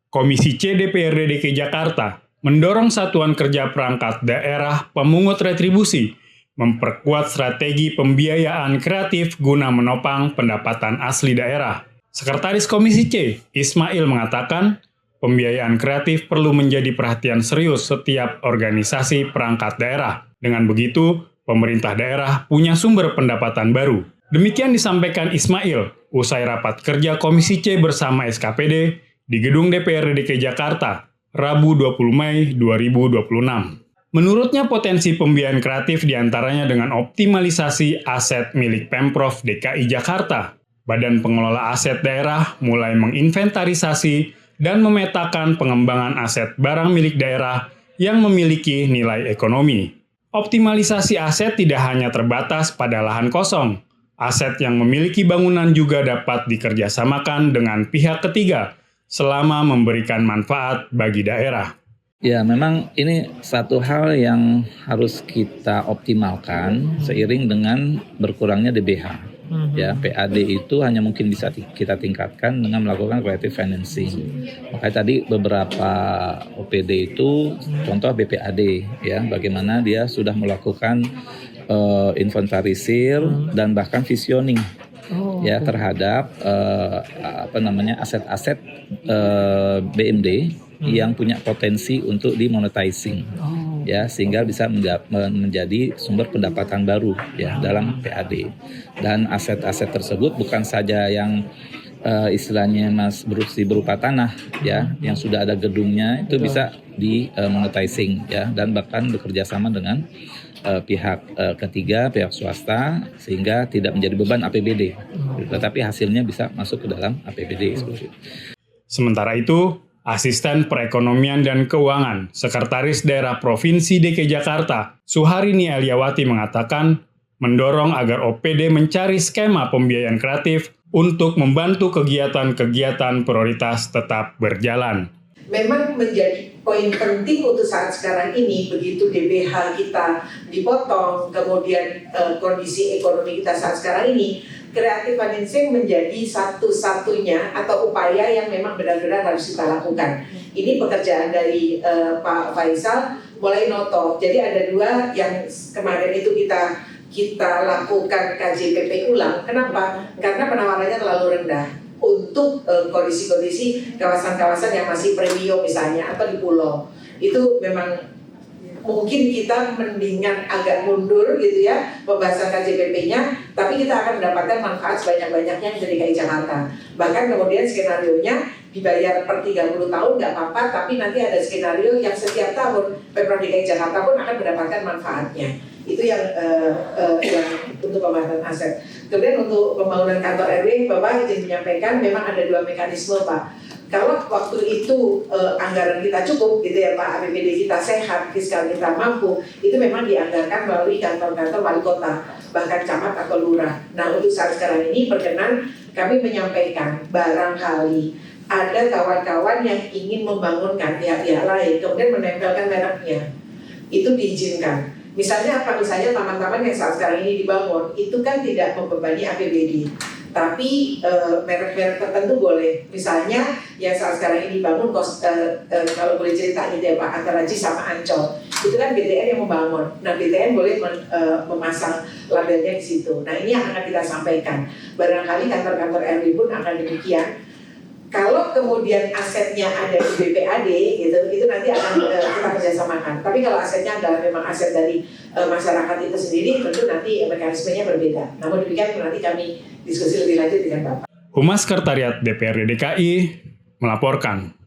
Komisi C DPRD DKI Jakarta mendorong Satuan Kerja Perangkat Daerah Pemungut Retribusi memperkuat strategi pembiayaan kreatif guna menopang pendapatan asli daerah. Sekretaris Komisi C, Ismail mengatakan, pembiayaan kreatif perlu menjadi perhatian serius setiap organisasi perangkat daerah. Dengan begitu, pemerintah daerah punya sumber pendapatan baru. Demikian disampaikan Ismail usai rapat kerja Komisi C bersama SKPD di Gedung DPRD DKI Jakarta, Rabu 20 Mei 2026. Menurutnya potensi pembiayaan kreatif diantaranya dengan optimalisasi aset milik Pemprov DKI Jakarta. Badan Pengelola Aset Daerah mulai menginventarisasi dan memetakan pengembangan aset barang milik daerah yang memiliki nilai ekonomi. Optimalisasi aset tidak hanya terbatas pada lahan kosong. Aset yang memiliki bangunan juga dapat dikerjasamakan dengan pihak ketiga selama memberikan manfaat bagi daerah. Ya, memang ini satu hal yang harus kita optimalkan seiring dengan berkurangnya DBH. Ya, PAD itu hanya mungkin bisa kita tingkatkan dengan melakukan creative financing. Makanya tadi beberapa OPD itu contoh BPAD, ya, bagaimana dia sudah melakukan inventarisir dan bahkan visioning. Ya, terhadap aset-aset BMD yang punya potensi untuk dimonetizing, ya, sehingga bisa menjadi sumber pendapatan baru, ya, dalam PAD. Dan aset-aset tersebut bukan saja yang istilahnya berupa tanah, ya, yang sudah ada gedungnya itu bisa dimonetizing, ya, dan bahkan bekerja sama dengan pihak ketiga, pihak swasta, sehingga tidak menjadi beban APBD, tetapi hasilnya bisa masuk ke dalam APBD. Sementara itu, Asisten Perekonomian dan Keuangan Sekretaris Daerah Provinsi DKI Jakarta, Suharini Eliawati mengatakan, mendorong agar OPD mencari skema pembiayaan kreatif untuk membantu kegiatan-kegiatan prioritas tetap berjalan. Memang menjadi poin penting untuk saat sekarang ini, begitu DBH kita dipotong, kemudian kondisi ekonomi kita saat sekarang ini, creative financing menjadi satu-satunya atau upaya yang memang benar-benar harus kita lakukan. Ini pekerjaan dari Pak Faisal mulai noto. Jadi ada dua yang kemarin itu kita lakukan KJPP ulang. Kenapa? Karena penawarannya terlalu rendah untuk kondisi-kondisi kawasan-kawasan yang masih premium misalnya atau di pulau. Itu memang mungkin kita mendingan agak mundur gitu ya pembahasan KJPP-nya, tapi kita akan mendapatkan manfaat sebanyak-banyaknya dari DKI Jakarta. Bahkan kemudian skenario-nya dibayar per 30 tahun nggak apa-apa, tapi nanti ada skenario yang setiap tahun Pemprov DKI Jakarta pun akan mendapatkan manfaatnya. Itu yang untuk pembahasan aset. Kemudian untuk pembangunan kantor RW, Bapak izin menyampaikan memang ada dua mekanisme, Pak. Kalau waktu itu anggaran kita cukup gitu ya Pak, APBD kita sehat, fiskal kita mampu, itu memang dianggarkan melalui kantor-kantor wali kota, bahkan camat atau lurah. Nah, untuk saat sekarang ini perkenan kami menyampaikan barangkali ada kawan-kawan yang ingin membangunkan pihak-pihak lain, kemudian menempelkan mereknya, itu diizinkan. Misalnya apa? Misalnya taman-taman yang saat sekarang ini dibangun, itu kan tidak membebani APBD. Tapi merek-merek tertentu boleh. Misalnya yang saat sekarang ini dibangun kalau boleh cerita gitu ya Pak, antara JIS sama Ancol, itu kan BTN yang membangun. Nah, BTN boleh memasang labelnya di situ. Nah, ini yang akan kita sampaikan. Barangkali kantor-kantor RW pun akan demikian. Kalau kemudian asetnya ada di BPAD gitu, itu nanti akan kita kerjasamakan. Tapi kalau asetnya adalah memang aset dari masyarakat itu sendiri, tentu nanti mekanismenya berbeda. Namun demikian nanti kami diskusi lebih lanjut dengan Bapak. Humas Sekretariat DPRD DKI melaporkan.